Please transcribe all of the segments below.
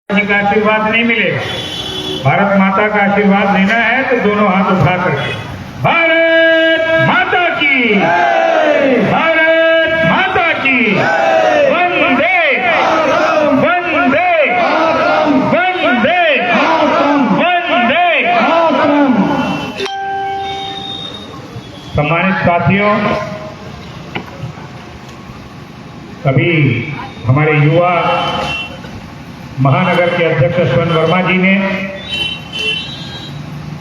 जी का आशीर्वाद नहीं मिलेगा। भारत माता का आशीर्वाद लेना है तो दोनों हाथ उठा करके भारत माता की, भारत माता की, वंदे वंदे वंदे वंदे। सम्मानित साथियों, अभी हमारे युवा महानगर के अध्यक्ष स्वर्ण वर्मा जी ने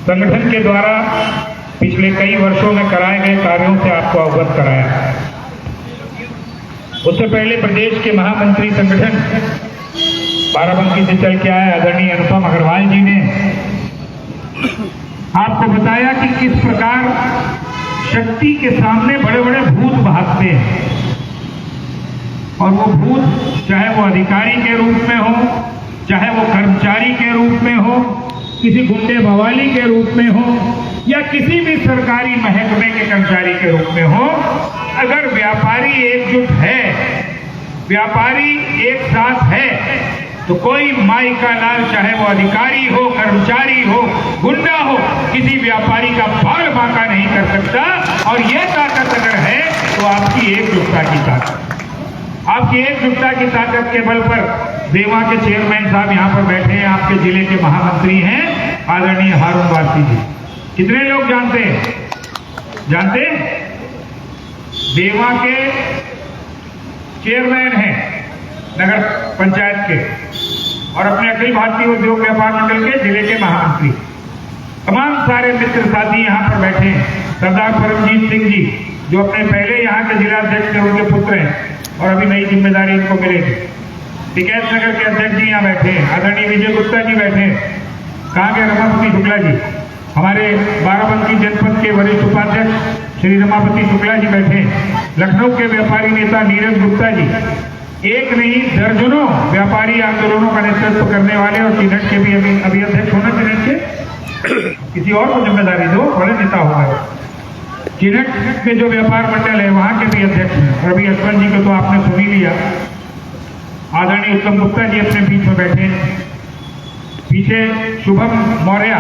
संगठन के द्वारा पिछले कई वर्षों में कराए गए कार्यों से आपको अवगत कराया। उससे पहले प्रदेश के महामंत्री संगठन बाराबंकी से चल के आए आदरणीय अनुपम अग्रवाल जी ने आपको बताया कि किस प्रकार शक्ति के सामने बड़े बड़े भूत भागते हैं, और वो भूत चाहे वो अधिकारी के रूप में हो, चाहे वो कर्मचारी के रूप में हो, किसी गुंडे बवाली के रूप में हो, या किसी भी सरकारी महकमे के कर्मचारी के रूप में हो, अगर व्यापारी एकजुट है, व्यापारी एक साथ है, तो कोई माई का लाल, चाहे वो अधिकारी हो, कर्मचारी हो, गुंडा हो, किसी व्यापारी का बाल बांका नहीं कर सकता। और ये ताकत अगर है तो आपकी एकजुटता की ताकत, आपकी एकजुटता की ताकत के बल पर देवा के चेयरमैन साहब यहाँ पर बैठे हैं, आपके जिले के महामंत्री हैं आदरणीय हारून वासी जी। कितने लोग जानते हैं? जानते हैं? देवा के चेयरमैन हैं नगर पंचायत के, और अपने अखिल भारतीय उद्योग व्यापार मंडल के जिले के महामंत्री। तमाम सारे मित्र साथी यहाँ पर बैठे हैं। सरदार परमजीत सिंह जी जो अपने पहले यहाँ के जिलाध्यक्ष थे, उनके पुत्र हैं और अभी नई जिम्मेदारी इनको मिलेगी। टिकैत नगर के अध्यक्ष जी यहाँ बैठे हैं, आदरणीय विजय गुप्ता जी बैठे हैं। कहाँ के रमापति शुक्ला जी, हमारे बाराबंकी जनपद के वरिष्ठ उपाध्यक्ष श्री रमापति शुक्ला जी बैठे हैं। लखनऊ के व्यापारी नेता नीरज गुप्ता जी, एक नहीं दर्जनों व्यापारी आंदोलनों का नेतृत्व करने वाले, और चिनट के भी अभी अध्यक्ष होना, चिनट के किसी और को जिम्मेदारी दो, बड़े नेता हो गए। चिनट के जो व्यापार मंडल है वहां के भी अध्यक्ष हैं, और अभी अश्वन जी को तो आपने सुन ही लिया। आदरणीय उत्तम गुप्ता जी अपने बीच में बैठे हैं। पीछे शुभम मौर्य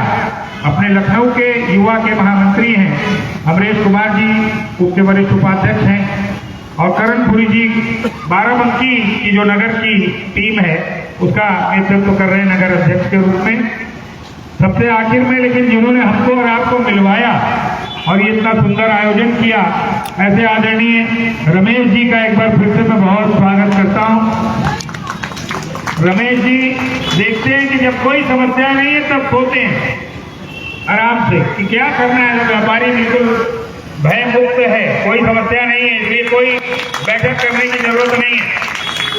अपने लखनऊ के युवा के महामंत्री हैं। अमरेश कुमार जी उसके वरिष्ठ उपाध्यक्ष हैं, और करणपुरी जी बाराबंकी की जो नगर की टीम है उसका नेतृत्व कर रहे हैं नगर अध्यक्ष के रूप में। सबसे आखिर में लेकिन जिन्होंने हमको और आपको मिलवाया और ये इतना सुंदर आयोजन किया, ऐसे आदरणीय रमेश जी का एक बार फिर से मैं बहुत स्वागत करता हूं। रमेश जी देखते हैं कि जब कोई समस्या नहीं है तब सोते हैं आराम से कि क्या करना है। व्यापारी बिल्कुल भय मुक्त है, कोई समस्या नहीं है, इसलिए कोई बैठक करने की जरूरत नहीं है।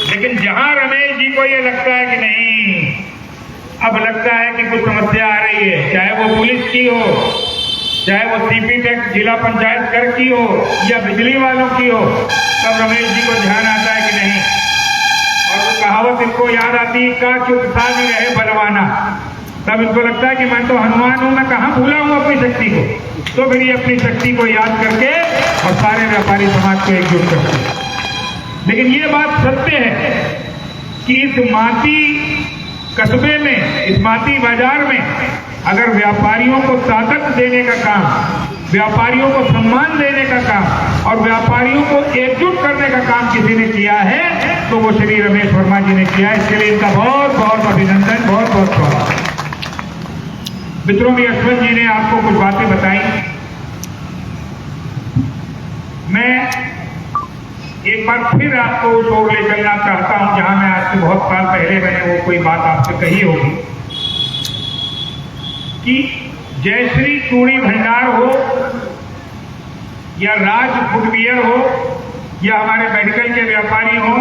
लेकिन जहां रमेश जी को ये लगता है कि नहीं, अब लगता है कि कुछ समस्या आ रही है, चाहे वो पुलिस की हो, चाहे वो सीपी टेक जिला पंचायत कर की हो, या बिजली वालों की हो, तब रमेश जी को ध्यान आता है कि नहीं। और वो कहावत इनको याद आती है, का चुप साधी रहे बलवाना। तब इनको लगता है कि मैं तो हनुमान हूं, मैं कहां भूला हूं अपनी शक्ति को। तो फिर ये अपनी शक्ति को याद करके और सारे व्यापारी समाज को एकजुट करते हैं। लेकिन ये बात सत्य है कि इस माती कस्बे में, इस माती बाजार में अगर व्यापारियों को ताकत देने का काम, व्यापारियों को सम्मान देने का काम और व्यापारियों को एकजुट करने का काम किसी ने किया है तो वो श्री रमेश वर्मा जी ने किया। इसके लिए इनका बहुत बहुत अभिनंदन, बहुत बहुत स्वागत। मित्रों, भी अश्वन जी ने आपको कुछ बातें बताई। मैं एक बार फिर आपको उस ओर ले चलना चाहता हूं जहां मैं आज से बहुत साल पहले मैंने वो कोई बात आपसे कही होगी कि जयश्री चूड़ी भंडार हो, या राज फुटवियर हो, या हमारे मेडिकल के व्यापारी हो,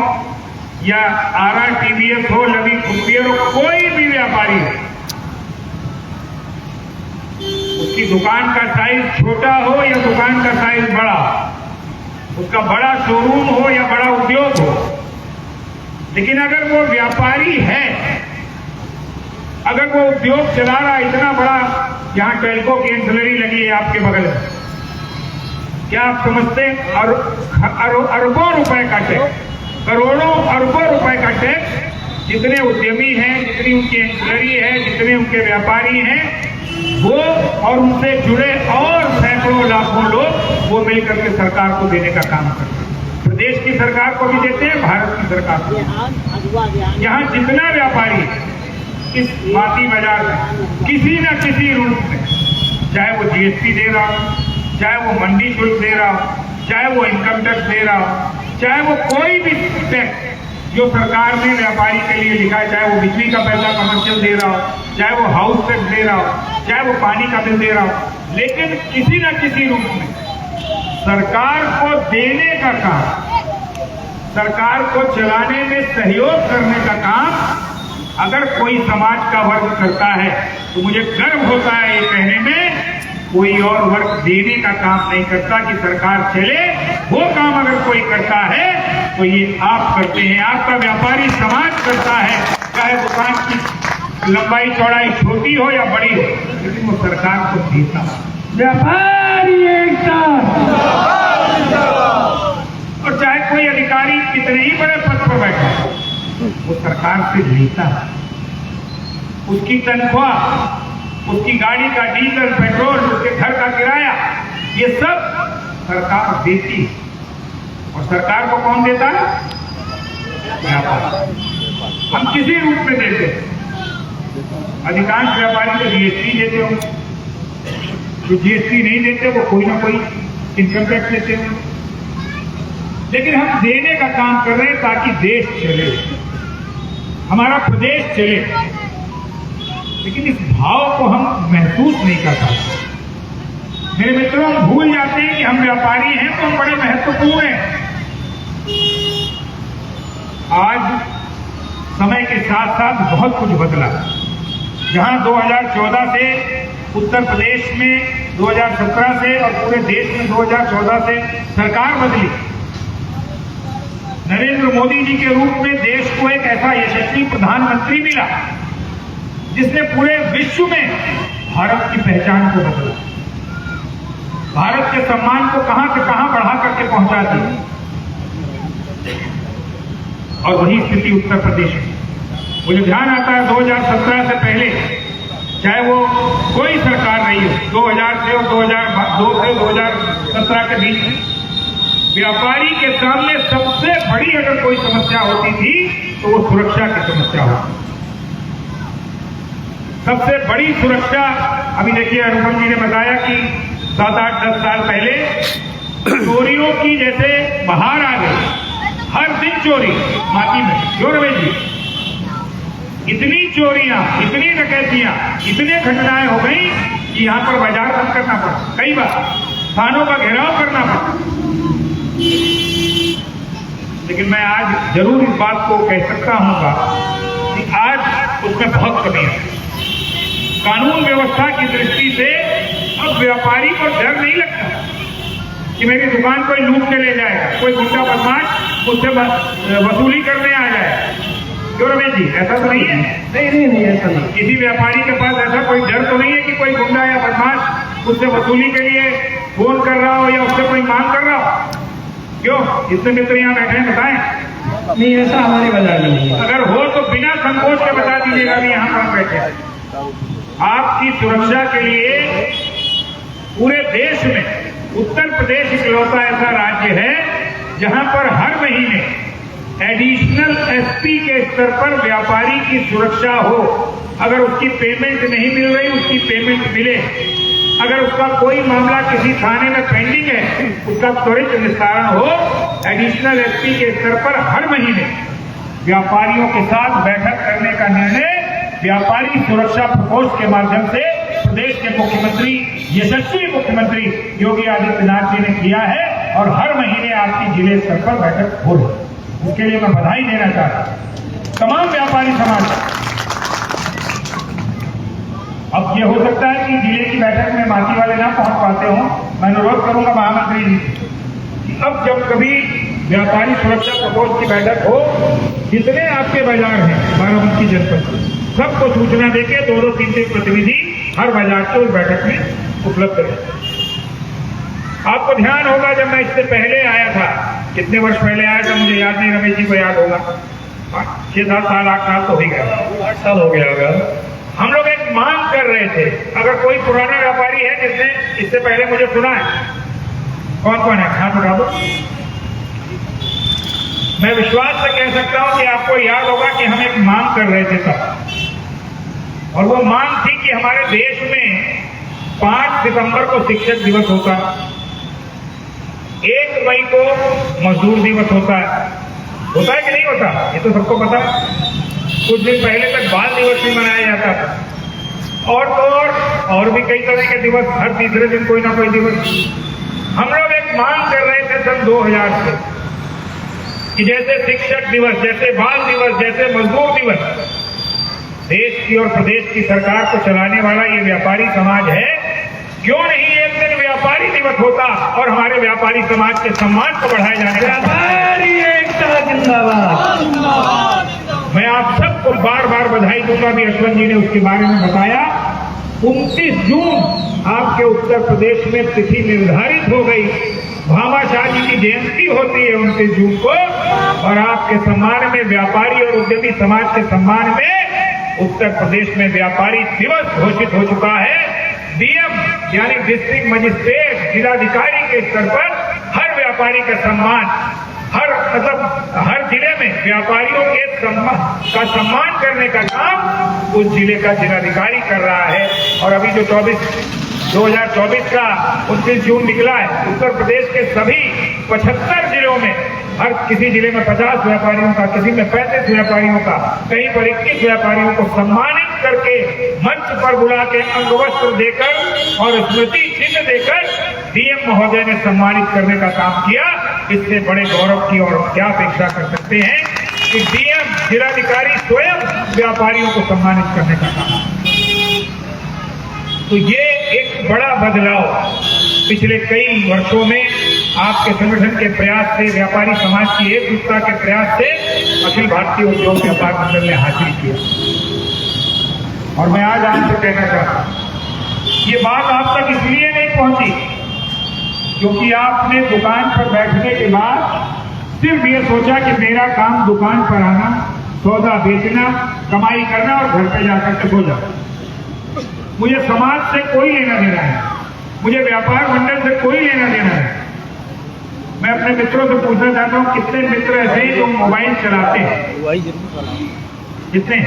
या आरआर टीवीएस हो, लवी फुटवियर हो, कोई भी व्यापारी हो, उसकी दुकान का साइज छोटा हो या दुकान का साइज बड़ा, उसका बड़ा शोरूम हो या बड़ा उद्योग हो, लेकिन अगर वो व्यापारी है, अगर वो उद्योग चला रहा है इतना बड़ा, यहाँ टेल्को की एंसिलरी लगी है आपके बगल में, क्या आप समझते हैं? अरबों रुपए का टैक्स, करोड़ों अरबों रुपए का टैक्स जितने उद्यमी हैं, जितनी उनकी एंसिलरी है, जितने उनके व्यापारी हैं, वो और उनसे जुड़े और सैकड़ों लाखों लोग वो मिलकर के सरकार को देने का काम करते हैं। प्रदेश की सरकार को भी देते हैं, भारत की सरकार को। यहाँ जितना व्यापारी इस माती बाजार में किसी न किसी रूप में, चाहे वो जीएसटी दे रहा हो, चाहे वो मंडी शुल्क दे रहा हो, चाहे वो इनकम टैक्स दे रहा हो, चाहे वो कोई भी टैक्स जो सरकार ने व्यापारी के लिए लिखा है, चाहे वो बिजली का पैसा कमर्शियल दे रहा हो, चाहे वो हाउस टैक्स दे रहा हो, चाहे वो पानी का बिल दे रहा हो, लेकिन किसी न किसी रूप में सरकार को देने का काम, सरकार को चलाने में सहयोग करने का काम अगर कोई समाज का वर्ग करता है तो मुझे गर्व होता है ये कहने में, कोई और वर्ग देने का काम नहीं करता कि सरकार चले। वो काम अगर कोई करता है तो ये आप करते हैं, आपका व्यापारी समाज करता है, चाहे दुकान की लंबाई चौड़ाई छोटी हो या बड़ी हो, लेकिन वो सरकार को देता है। व्यापारी एकता, और चाहे कोई अधिकारी कितने ही बड़े पद पर बैठा हो, वो सरकार से लेता है। उसकी तनख्वाह, उसकी गाड़ी का डीजल, पेट्रोल, उसके घर का किराया, ये सब सरकार देती है। और सरकार को कौन देता है? व्यापारी। हम किसी रूप में देते हैं। अधिकांश व्यापारी तो जीएसटी देते होंगे, जो जीएसटी नहीं देते वो कोई ना कोई इनकम टैक्स देते होंगे, लेकिन हम देने का काम कर रहे हैं ताकि देश चले, हमारा प्रदेश चले। लेकिन इस भाव को हम महसूस नहीं कर पाते। मेरे मित्रों, हम भूल जाते हैं कि हम व्यापारी हैं तो हम बड़े महत्वपूर्ण हैं। आज समय के साथ साथ बहुत कुछ बदला। जहां 2014 से उत्तर प्रदेश में, 2017 से और पूरे देश में 2014 से सरकार बदली, नरेंद्र मोदी जी के रूप में देश को एक ऐसा यशस्वी प्रधानमंत्री मिला जिसने पूरे विश्व में भारत की पहचान को बदला, भारत के सम्मान को कहां से कहां बढ़ा करके पहुंचा दिया। और वही स्थिति उत्तर प्रदेश में। मुझे ध्यान आता है 2017 से पहले, चाहे वो कोई सरकार रही हो, 2000 से और 2002 से 2017 के बीच में, व्यापारी के सामने सबसे बड़ी अगर कोई समस्या होती थी तो वो सुरक्षा की समस्या होती। सबसे बड़ी सुरक्षा, अभी देखिए अनुपम जी ने बताया कि 7, 8, 10 साल पहले चोरियों की जैसे बहार आ गई, हर दिन चोरी माटी में। क्यों रमेश जी? इतनी चोरियां, इतनी डकैतियां, इतने घटनाएं हो गई कि यहां पर बाजार बंद करना पड़ा, कई बार थानों का घेराव करना पड़ा। लेकिन मैं आज जरूर इस बात को कह सकता हूं कि आज उसमें बहुत कमी है। कानून व्यवस्था की दृष्टि से अब व्यापारी को डर नहीं लगता कि मेरी दुकान कोई लूट के ले जाएगा, कोई गुंडा बदमाश मुझसे वसूली करने आ जाएगा। क्यों रमेश जी, ऐसा तो नहीं है? नहीं, ऐसा नहीं। किसी व्यापारी के पास ऐसा कोई डर तो नहीं है कि कोई गुंडा या बदमाश उससे वसूली के लिए फोन कर रहा हो या उससे कोई मांग कर रहा हो। क्यों? इतने मित्र यहाँ बैठे हैं, बताएं। नहीं, ऐसा हमारे बाजार में नहीं है। अगर हो तो बिना संकोच के बता दीजिएगा भी यहाँ पर बैठे हैं। आपकी सुरक्षा के लिए पूरे देश में उत्तर प्रदेश इकलौता ऐसा राज्य है जहां पर हर महीने एडिशनल एसपी के स्तर पर व्यापारी की सुरक्षा हो। अगर उसकी पेमेंट नहीं मिल रही, उसकी पेमेंट मिले। अगर उसका कोई मामला किसी थाने में पेंडिंग है, उसका त्वरित निस्तारण हो। एडिशनल एसपी के स्तर पर हर महीने व्यापारियों के साथ बैठक करने का निर्णय व्यापारी सुरक्षा प्रकोष्ठ के माध्यम से प्रदेश के मुख्यमंत्री, यशस्वी मुख्यमंत्री योगी आदित्यनाथ जी ने किया है और हर महीने आपकी जिले स्तर पर बैठक हो रही। उसके लिए मैं बधाई देना चाहता हूं तमाम व्यापारी समाज। अब ये हो सकता है कि जिले की बैठक में माती वाले ना पहुंच पाते हो। मैं अनुरोध करूंगा महामंत्री जी कि अब जब कभी व्यापारी सुरक्षा प्रकोष्ठ की बैठक हो, जितने आपके बाजार हैं बाराबंकी जनपद, सबको सूचना देके 2-2, 3-3 प्रतिनिधि हर बाजार से उस बैठक में उपलब्ध करें। आपको ध्यान होगा जब मैं इससे पहले आया था, कितने वर्ष पहले आया था मुझे याद नहीं, रमेश जी को याद होगा, 6-7 साल 8 साल तो हो गया, 8 साल हो गया होगा। हम लोग एक मांग कर रहे थे। अगर कोई पुराना व्यापारी है जिसने इससे पहले मुझे सुना है, कौन कौन है, हाथ उठा दो। मैं विश्वास से कह सकता हूं कि आपको याद होगा कि हम एक मांग कर रहे थे तब, और वो मांग थी कि हमारे देश में 5 सितंबर को शिक्षक दिवस होता है, 1 मई को मजदूर दिवस होता है कि नहीं होता, ये तो सबको पता है। कुछ दिन पहले तक बाल दिवस भी मनाया जाता था, और भी कई तरह के दिवस, हर तीसरे दिन कोई ना कोई दिवस। हम लोग एक मांग कर रहे थे सन 2000 से कि जैसे शिक्षक दिवस, जैसे बाल दिवस, जैसे मजदूर दिवस, देश की और प्रदेश की सरकार को चलाने वाला ये व्यापारी समाज है, क्यों नहीं एक दिन व्यापारी दिवस होता और हमारे व्यापारी समाज के सम्मान को बढ़ाया जाने का। व्यापारी एकता जिंदाबाद। मैं आप सबको बार बार बधाई दूंगा, भी अश्वनी जी ने उसके बारे में बताया। 29 जून आपके उत्तर प्रदेश में तिथि निर्धारित हो गई, भामाशाह जी की जयंती होती है 29 जून को, और आपके सम्मान में, व्यापारी और उद्यमी समाज के सम्मान में उत्तर प्रदेश में व्यापारी दिवस घोषित हो चुका है। डीएम यानी डिस्ट्रिक्ट मजिस्ट्रेट, जिलाधिकारी के स्तर पर हर व्यापारी का सम्मान, हर जिले में व्यापारियों के सम्मान करने का काम उस जिले का जिलाधिकारी कर रहा है। और अभी जो 2024 का 29 जून निकला है, उत्तर प्रदेश के सभी 75 जिलों में, हर किसी जिले में 50 व्यापारियों का, किसी में 35 व्यापारियों का, कहीं पर 21 व्यापारियों को सम्मानित करके मंच पर बुला के अंगवस्त्र देकर और स्मृति चिन्ह देकर डीएम महोदय ने सम्मानित करने का काम किया। इससे बड़े गौरव की और क्या अपेक्षा कर सकते हैं कि डीएम, जिलाधिकारी स्वयं व्यापारियों को सम्मानित करने का काम। तो ये एक बड़ा बदलाव पिछले कई वर्षों में आपके संगठन के प्रयास से, व्यापारी समाज की एकजुटता के प्रयास से अखिल भारतीय उद्योग व्यापार मंडल ने हासिल किया। और मैं आज आपसे कहना चाहता हूं, ये बात आप तक इसलिए नहीं पहुंची क्योंकि आपने दुकान पर बैठने के बाद सिर्फ ये सोचा कि मेरा काम दुकान पर आना, सौदा बेचना, कमाई करना और घर पे जाकर के सो जाना। मुझे समाज से कोई लेना देना है, मुझे व्यापार मंडल से कोई लेना देना है। मैं अपने मित्रों से पूछना चाहता हूं, कितने मित्र ऐसे हैं जो मोबाइल चलाते हैं? कितने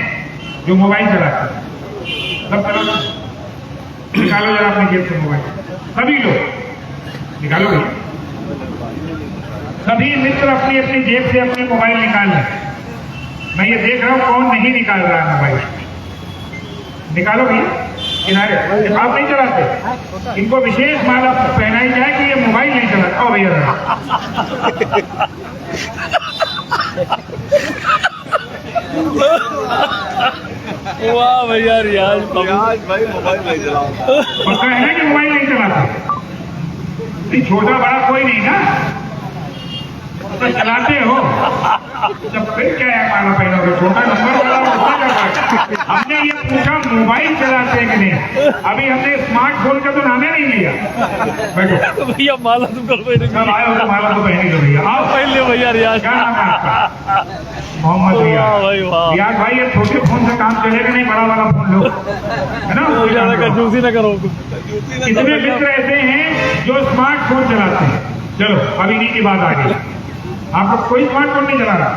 जो मोबाइल चलाते हैं? सब चलो, निकालो जरा अपनी जेब से मोबाइल, सभी लोग निकालो भैया। सभी मित्र अपनी अपनी जेब से अपने मोबाइल निकाल लें। मैं ये देख रहा हूं कौन नहीं निकाल रहा है मोबाइल, निकालो भैया किनारे। आप नहीं चलाते, इनको विशेष माला पहनाई जाए कि ये मोबाइल नहीं चलाता। ओ भैया वाह भैया, रियाज भाई मोबाइल नहीं चलाता। पक्का है ना कि मोबाइल नहीं चलाते? छोटा बड़ा कोई नहीं ना, तो चलाते हो जब फिर क्या है, माला पहनोगे? छोटा नंबर वाला होता जाता। हमने ये पूछा मोबाइल चलाते हैं कि नहीं, अभी हमने स्मार्टफोन का तो नाम ही नहीं लिया। बैठो भैया, माला तुम कल पहने, आए हो तो माला तो पहने भैया, आओ पहन ले भैया। रियाज, क्या नाम है आपका? मोहम्मद रियाज। रियाज भाई, ये छोटे फोन से काम चलेगा नहीं, बड़ा वाला फोन लो, है ना? कंजूसी न करो। कितने मित्र ऐसे हैं जो स्मार्टफोन चलाते हैं? चलो अभी इन्हीं की बात आ गई। आप लोग कोई स्मार्टफोन नहीं चला रहा,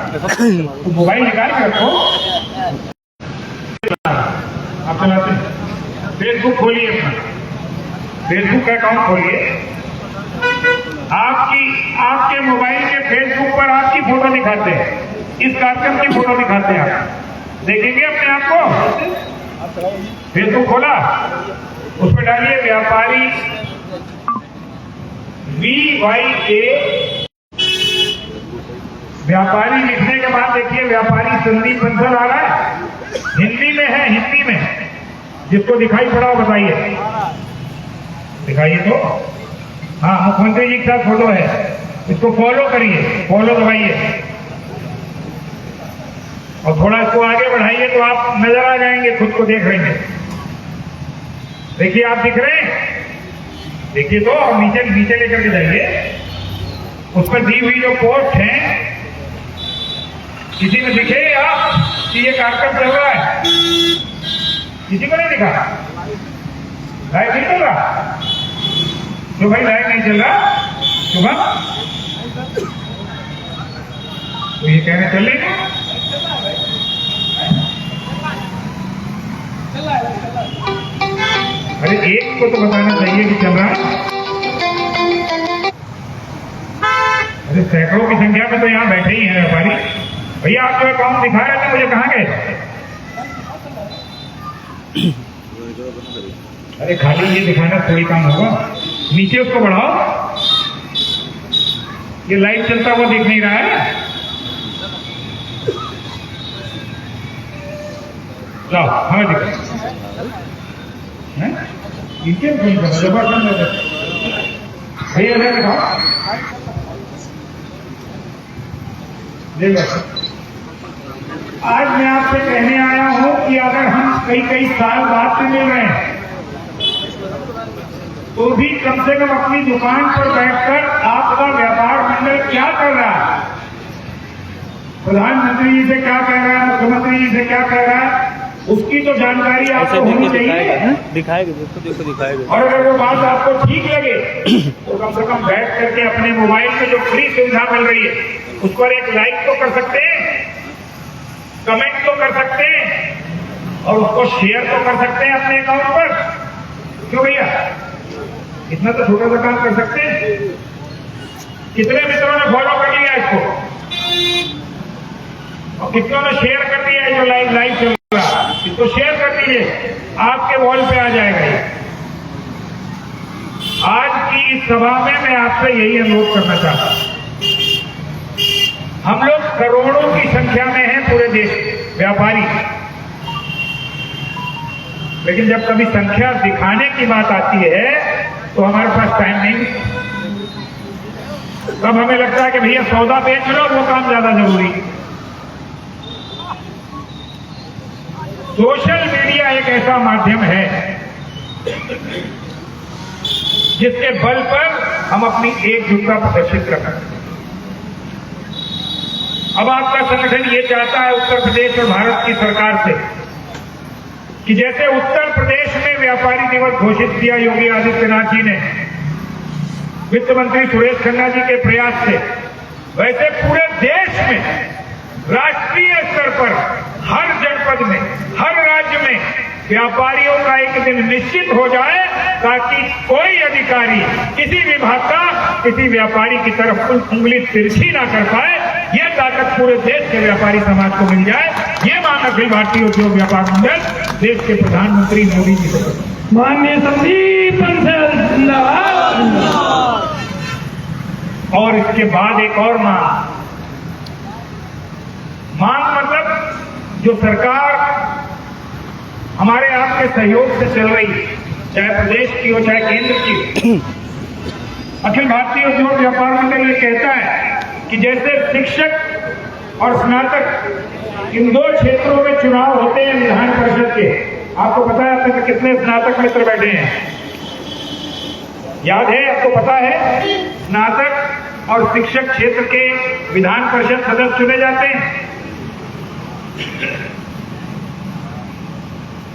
तो मोबाइल निकाल के रखो। आप चलाते हैं? फेसबुक खोलिए अपना, फेसबुक का अकाउंट खोलिए। आपके मोबाइल के फेसबुक पर आपकी फोटो दिखाते हैं, इस कार्यक्रम की फोटो दिखाते हैं। आप देखेंगे अपने आप को? फेसबुक खोला, उस पर डालिए व्यापारी VYA, व्यापारी लिखने के बाद देखिए व्यापारी संदीप बंसल आ रहा है, हिंदी में है, हिंदी में। जिसको दिखाई पड़ा हो बताइए, दिखाइए तो। हाँ, मुख्यमंत्री जी के साथ फोटो है, इसको फॉलो करिए, फॉलो दबाइए और थोड़ा इसको आगे बढ़ाइए तो आप नजर आ जाएंगे, खुद को देख रहे हैं। देखिए आप दिख रहे हैं, देखिए तो, और नीचे लेकर के जाइए। उस पर दी हुई जो पोस्ट है किसी ने दिखे आप कि ये कार्यक्रम चल रहा है? किसी को नहीं दिखा? लाइव नहीं चल रहा? जो भाई लाइव नहीं चल रहा शुभम, तो ये कहने चल रही है अरे एक को तो बताना चाहिए कि चल रहा है। अरे सैकड़ों की संख्या में तो यहाँ बैठे ही हैं व्यापारी। भैया आप जो अकाउंट दिखा रहे थे मुझे कहाँ गए? अरे खाली ये दिखाना थोड़ी काम होगा, नीचे उसको बढ़ाओ। ये लाइव चलता हुआ दिख नहीं रहा है? जाओ हमें दिखा नीचे भैया दिखाओ। आज मैं आपसे कहने आया हूं कि अगर हम कई साल बाद से मिल रहे हैं तो भी कम से कम अपनी दुकान पर बैठकर आपका व्यापार मंडल क्या कर रहा है, प्रधानमंत्री जी से क्या कह रहा है, मुख्यमंत्री जी से क्या कह रहा है, उसकी तो जानकारी आपको होनी चाहिए। दिखाएगा। और अगर वो बात आपको ठीक लगे तो कम से कम बैठ करके अपने मोबाइल में जो फ्री सुविधा मिल रही है उस पर एक लाइक तो कर सकते हैं, कमेंट तो कर सकते हैं और उसको शेयर तो कर सकते हैं अपने अकाउंट पर। क्यों भैया, इतना तो छोटा सा काम कर सकते हैं। कितने मित्रों ने फॉलो कर लिया इसको और कितनों ने शेयर कर दिया है? जो लाइव चल रहा है इसको शेयर कर दीजिए, आपके वॉल पे आ जाएगा ये। आज की इस सभा में मैं आपसे यही अनुरोध करना चाहता हूं। हम लोग करोड़ों की संख्या में हैं पूरे देश व्यापारी, लेकिन जब कभी संख्या दिखाने की बात आती है तो हमारे पास टाइम नहीं। तब हमें लगता है कि भैया सौदा बेच लो, वो काम ज्यादा जरूरी है। सोशल मीडिया एक ऐसा माध्यम है जिसके बल पर हम अपनी एकजुटता प्रदर्शित कर सकते हैं। अब आपका संगठन ये चाहता है उत्तर प्रदेश और भारत की सरकार से कि जैसे उत्तर प्रदेश में व्यापारी दिवस घोषित किया योगी आदित्यनाथ जी ने वित्त मंत्री सुरेश खन्ना जी के प्रयास से, वैसे पूरे देश में राष्ट्रीय स्तर पर हर जनपद में, हर राज्य में व्यापारियों का एक दिन निश्चित हो जाए ताकि कोई अधिकारी किसी विभाग का किसी व्यापारी की तरफ उंगली तिरछी ना कर पाए। ये ताकत पूरे देश के व्यापारी समाज को मिल जाए, ये मांग अखिल भारतीय उद्योग व्यापार मंडल देश के प्रधानमंत्री मोदी जी से। माननीय संदीप बंसल जिंदाबाद। और इसके बाद एक और मांग मतलब जो सरकार हमारे आपके सहयोग से चल रही है, चाहे प्रदेश की हो चाहे केंद्र की हो, अखिल भारतीय उद्योग व्यापार मंडल ये कहता है कि जैसे शिक्षक और स्नातक इन दो क्षेत्रों में चुनाव होते हैं विधान परिषद के, आपको पता है अब तक कितने स्नातक मित्र बैठे हैं? याद है आपको? पता है स्नातक और शिक्षक क्षेत्र के विधान परिषद सदस्य चुने जाते हैं।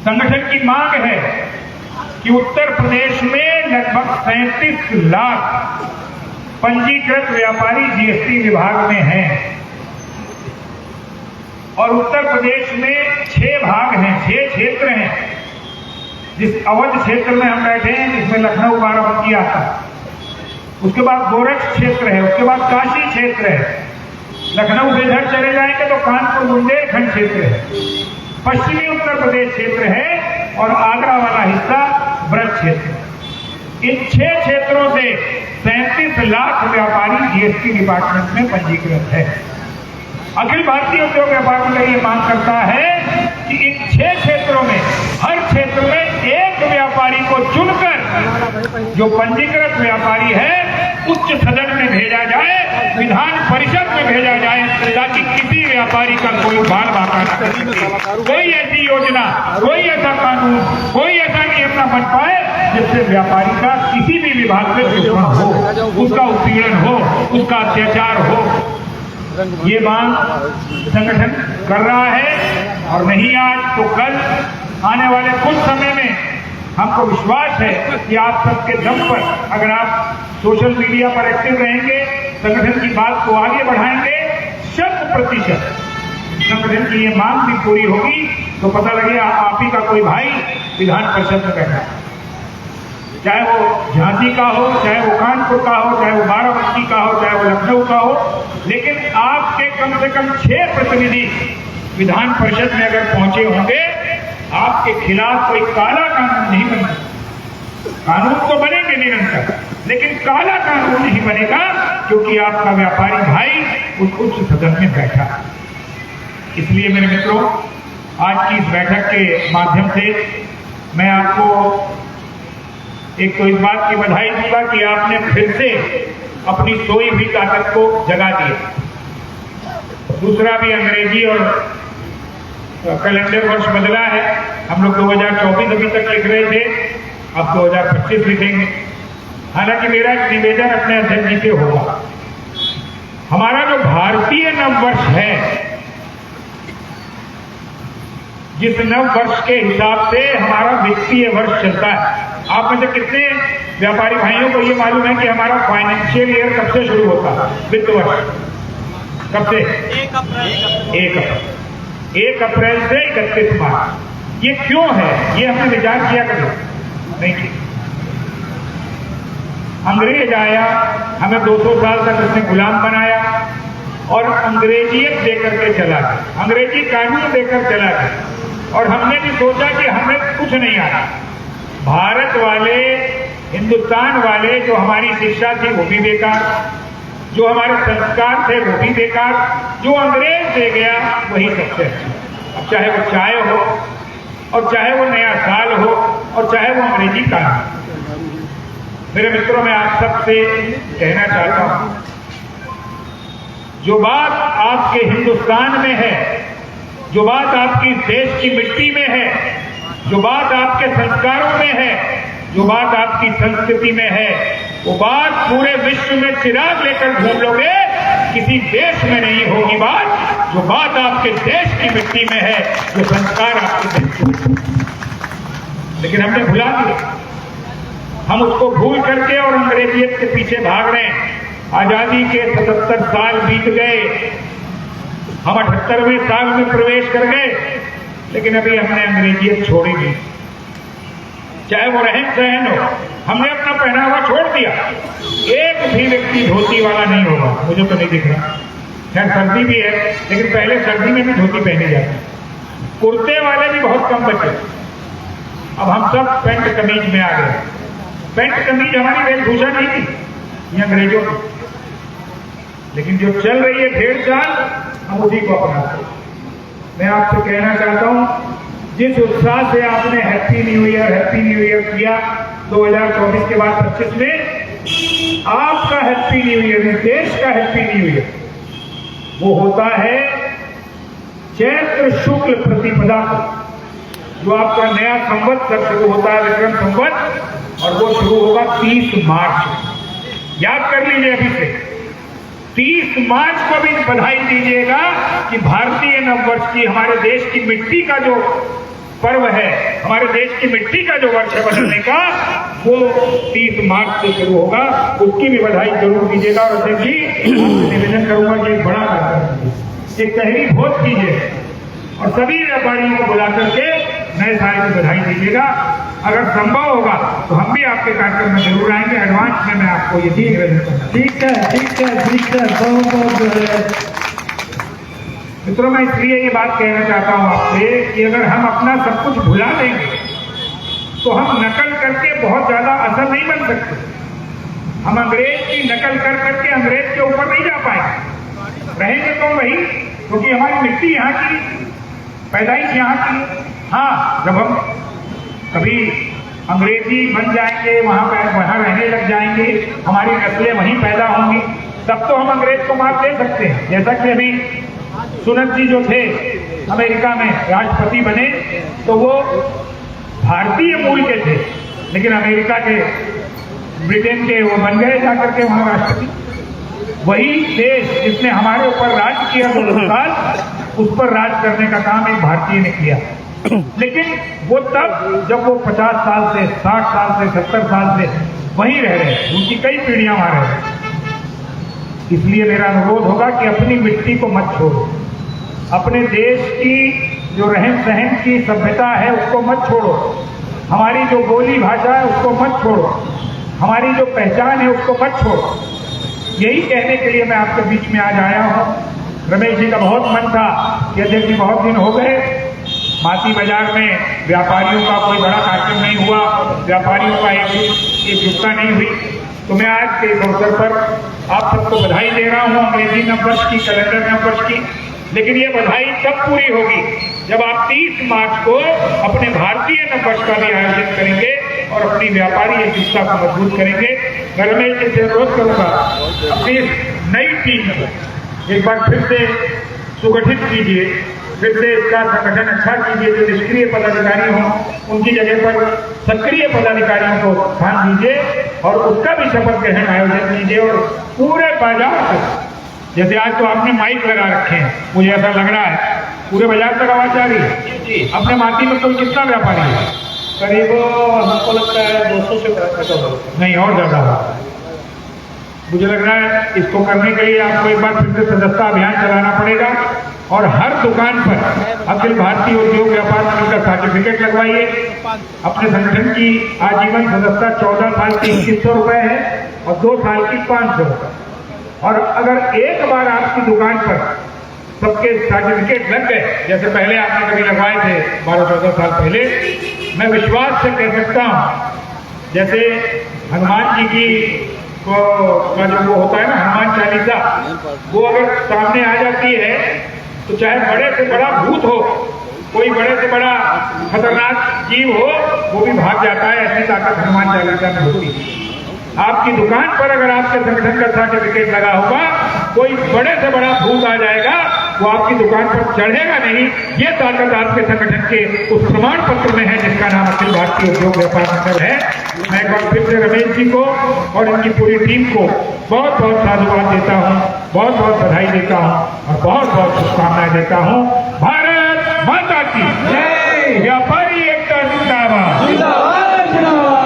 संगठन की मांग है कि उत्तर प्रदेश में लगभग 37 लाख पंजीकृत व्यापारी जीएसटी विभाग में हैं और उत्तर प्रदेश में 6 भाग हैं, 6 क्षेत्र हैं। जिस अवध क्षेत्र में हम बैठे हैं जिसमें लखनऊ बाराबंकी आता है, उसके बाद गोरख क्षेत्र है, उसके बाद काशी क्षेत्र है, लखनऊ से इधर चले जाएंगे तो कानपुर बुंदेलखंड क्षेत्र है, पश्चिमी उत्तर प्रदेश क्षेत्र है और आगरा वाला हिस्सा ब्रज क्षेत्र। इन 6 क्षेत्रों से 37 लाख व्यापारी जीएसटी डिपार्टमेंट में पंजीकृत है। अखिल भारतीय उद्योग व्यापार मंडल ये मांग करता है कि इन 6 क्षेत्रों में हर क्षेत्र में एक व्यापारी को चुनकर जो पंजीकृत व्यापारी है उच्च सदन में भेजा जाए, विधान परिषद में भेजा जाए, ताकि किसी व्यापारी का कोई बाल बाका न कर सके। कोई ऐसी योजना, कोई ऐसा कानून, कोई ऐसा नियम न बन पाए जिससे व्यापारी का किसी भी विभाग में शोषण हो, उसका उत्पीड़न हो, उसका अत्याचार हो। ये मांग संगठन कर रहा है और नहीं आज तो कल आने वाले कुछ समय में हमको विश्वास है कि आप सबके दम पर अगर आप सोशल मीडिया पर एक्टिव रहेंगे, संगठन की बात को आगे बढ़ाएंगे, 100% संगठन की ये मांग भी पूरी होगी तो पता लगेगा आप ही का कोई भाई विधान परिषद में बैठा है, चाहे वो झांसी का हो, चाहे वो कानपुर का हो, चाहे वो बाराबंकी का हो, चाहे वो लखनऊ का हो, लेकिन आपके कम से कम 6 प्रतिनिधि विधान परिषद में अगर पहुंचे होंगे, आपके खिलाफ कोई काला कानून नहीं बनेगा। कानून तो बनेंगे निरंतर, लेकिन काला कानून नहीं बनेगा क्योंकि आपका व्यापारी भाई उस उच्च सदन में बैठा। इसलिए मेरे मित्रों, आज की इस बैठक के माध्यम से मैं आपको एक तो इस बात की बधाई दूंगा कि आपने फिर से अपनी सोई हुई ताकत को जगा दिया। दूसरा भी अंग्रेजी और कैलेंडर वर्ष बदला है। हम लोग 2024 अभी तक लिख रहे थे, अब 2025 लिखेंगे। हालांकि मेरा एक निवेदन अपने अध्यक्ष जी से होगा, हमारा जो भारतीय नववर्ष है, जिस नव वर्ष के हिसाब से हमारा वित्तीय वर्ष चलता है, आप में से कितने व्यापारी भाइयों को ये मालूम है कि हमारा फाइनेंशियल ईयर कब से शुरू होता है? वित्त वर्ष कब से? 1 अप्रैल से 31 मार्च। ये क्यों है? ये हमने विचार किया कभी नहीं किया। अंग्रेज आया, हमें 200 साल तक उसने गुलाम बनाया और अंग्रेजियत देकर के चला गया, अंग्रेजी कानून देकर चला गया और हमने भी सोचा कि हमें कुछ नहीं आता। भारत वाले, हिंदुस्तान वाले, जो हमारी शिक्षा थी वो भी बेकार, जो हमारे संस्कार थे वो भी बेकार, जो अंग्रेज दे गया वही सबसे अच्छा। अब चाहे वो चाय हो और चाहे वो नया साल हो और चाहे वो अंग्रेजी कानून। मेरे मित्रों, मैं आप सबसे कहना चाहता हूं, जो बात आपके हिंदुस्तान में है, जो बात आपकी देश की मिट्टी में है, जो बात आपके संस्कारों में है, जो बात आपकी संस्कृति में है, वो बात पूरे विश्व में चिराग लेकर घूम लोगे, किसी देश में नहीं होगी बात। जो बात आपके देश की मिट्टी में है, जो संस्कार आपके देश की, लेकिन हमने भुला दिया। हम उसको भूल करके और अंग्रेजियत के पीछे भाग रहे हैं। आजादी के 77 साल बीत गए, हम 78वें साल में प्रवेश कर गए, लेकिन अभी हमने अंग्रेजियत छोड़ी नहीं। चाहे वो रहन सहन हो, हमने अपना पहनावा छोड़ दिया। एक भी व्यक्ति धोती वाला नहीं होगा, मुझे तो नहीं दिख रहा। खैर सर्दी भी है, लेकिन पहले सर्दी में भी धोती पहनी जाती। कुर्ते वाले भी बहुत कम बचे, अब हम सब पैंट कमीज में आ गए। पैंट कमीज हमारी वेशभूषा नहीं थी, ये अंग्रेजों की, लेकिन जो चल रही है भेड़ चाल, हम उसी को अपनाते हैं। मैं आपसे कहना चाहता हूं, जिस उत्साह से आपने हैप्पी न्यू ईयर किया 2024 के बाद 25 में, आपका हैप्पी न्यू ईयर, देश का हैप्पी न्यू ईयर वो होता है चैत्र शुक्ल प्रतिपदा को, जो आपका नया संवत्सर शुरू होता है, विक्रम संवत, और वो शुरू होगा 30 मार्च। याद कर लीजिए अभी से, 30 मार्च को भी बधाई दीजिएगा कि भारतीय नववर्ष की, हमारे देश की मिट्टी का जो पर्व है, हमारे देश की मिट्टी का जो वर्ष है बदलने का, वो 30 मार्च से शुरू होगा। उसकी भी बधाई जरूर दीजिएगा। और अध्यक्ष जी, निवेदन करूंगा कि एक बड़ा एक तहरी भोज कीजिए और सभी व्यापारियों को बुला करके नए साल की बधाई दीजिएगा। अगर संभव होगा तो हम भी आपके कार्यक्रम में जरूर आएंगे। एडवांस में मैं आपको ये निवेदन करूंगा। ठीक है, बहुत मित्रों, मैं इसलिए ये बात कहना चाहता हूं आपसे कि अगर हम अपना सब कुछ भुला देंगे तो हम नकल करके बहुत ज्यादा असर नहीं बन सकते। हम अंग्रेज की नकल कर करके अंग्रेज के ऊपर नहीं जा पाएंगे। रहेंगे तो वही, क्योंकि हमारी मिट्टी यहाँ की, पैदाइश यहाँ की। हाँ, जब हम कभी अंग्रेजी बन जाएंगे, वहां रहने लग जाएंगे, हमारी नस्लें वहीं पैदा होंगी, तब तो हम अंग्रेज को मात दे सकते हैं। जैसा कि अभी सुनत जी जो थे अमेरिका में राष्ट्रपति बने, तो वो भारतीय मूल के थे, लेकिन अमेरिका के, ब्रिटेन के वो बन गए जाकर के वहां राष्ट्रपति। वही देश जिसने हमारे ऊपर राज किया 2 साल, उस पर राज करने का काम एक भारतीय ने किया। लेकिन वो तब जब वो 50 साल से, 60 साल से, 70 साल से वहीं रह रहे हैं, उनकी कई पीढ़ियां वहां रह रहे हैं। इसलिए मेरा अनुरोध होगा कि अपनी मिट्टी को मत छोड़ो, अपने देश की जो रहन सहन की सभ्यता है उसको मत छोड़ो, हमारी जो बोली भाषा है उसको मत छोड़ो, हमारी जो पहचान है उसको मत छोड़ो। यही कहने के लिए मैं आपके बीच में आज आया हूँ। रमेश जी का बहुत मन था कि अध्यक्ष जी बहुत दिन हो गए माती बाजार में व्यापारियों का कोई बड़ा कार्यक्रम नहीं हुआ, व्यापारियों का एकजुटता नहीं हुई, तो मैं आज के इस अवसर पर आप सबको बधाई दे रहा हूँ अंग्रेजी नववर्ष की, कैलेंडर नववर्ष की। लेकिन ये बधाई तब पूरी होगी जब आप 30 मार्च को अपने भारतीय नववर्ष का भी आयोजन करेंगे और अपनी व्यापारी एकजुटता को मजबूत करेंगे। मैं रमेश जी से अनुरोध करूंगा अपनी नई टीम को एक बार फिर से सुगठित कीजिए, फिर से इसका संगठन अच्छा कीजिए। जो निष्क्रिय पदाधिकारी हों उनकी जगह पर सक्रिय पदाधिकारियों को स्थान दीजिए और उसका भी शपथ ग्रहण आयोजन कीजिए। और पूरे बाजार तक, जैसे आज तो आपने माइक लगा रखे हैं, मुझे ऐसा लग रहा है पूरे बाजार तक आवाज आ रही है। अपने माती में कोई कितना व्यापारी है? करीब हमको लगता है 200 से नहीं, और ज्यादा होगा। मुझे लग रहा है इसको करने के लिए आपको एक बार फिर से सदस्यता अभियान चलाना पड़ेगा और हर दुकान पर अखिल भारतीय उद्योग व्यापार मंडल का सर्टिफिकेट लगवाइए। अपने संगठन की आजीवन सदस्यता 14 साल की 2100 रुपए है और 2 साल की 500 रुपए। और अगर एक बार आपकी दुकान पर सबके सर्टिफिकेट लग गए, जैसे पहले आपने कभी लगवाए थे 12-14 साल पहले, मैं विश्वास से कह सकता हूं जैसे हनुमान जी की का जो वो होता है ना हनुमान चालीसा, वो अगर सामने आ जाती है तो चाहे बड़े से बड़ा भूत हो, कोई बड़े से बड़ा खतरनाक जीव हो, वो भी भाग जाता है। ऐसी ताकत हनुमान चालीसा में होती है। आपकी दुकान पर अगर आपके संगठन का सर्टिफिकेट लगा होगा, कोई बड़े से बड़ा भूत आ जाएगा, वो आपकी दुकान पर चढ़ेगा नहीं। ये ताकत आपके संगठन के उस प्रमाण पत्र में है जिसका नाम अखिल भारतीय उद्योग व्यापार मंडल है। मैं एक बार फिर से रमेश जी को और इनकी पूरी टीम को बहुत बहुत साधुवाद देता हूँ, बहुत बहुत बधाई देता हूँ और बहुत बहुत शुभकामनाएं देता हूँ। भारत माता की जय। व्यापारी एकता जिंदाबाद,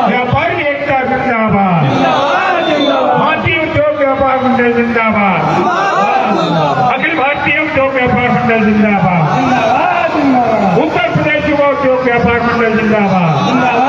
व्यापारी एकता जिंदाबाद, माती उद्योग व्यापार मंडल जिंदाबाद, अखिल भारतीय उद्योग व्यापार मंडल जिंदाबाद, उत्तर प्रदेश युवा उद्योग व्यापार मंडल जिंदाबाद।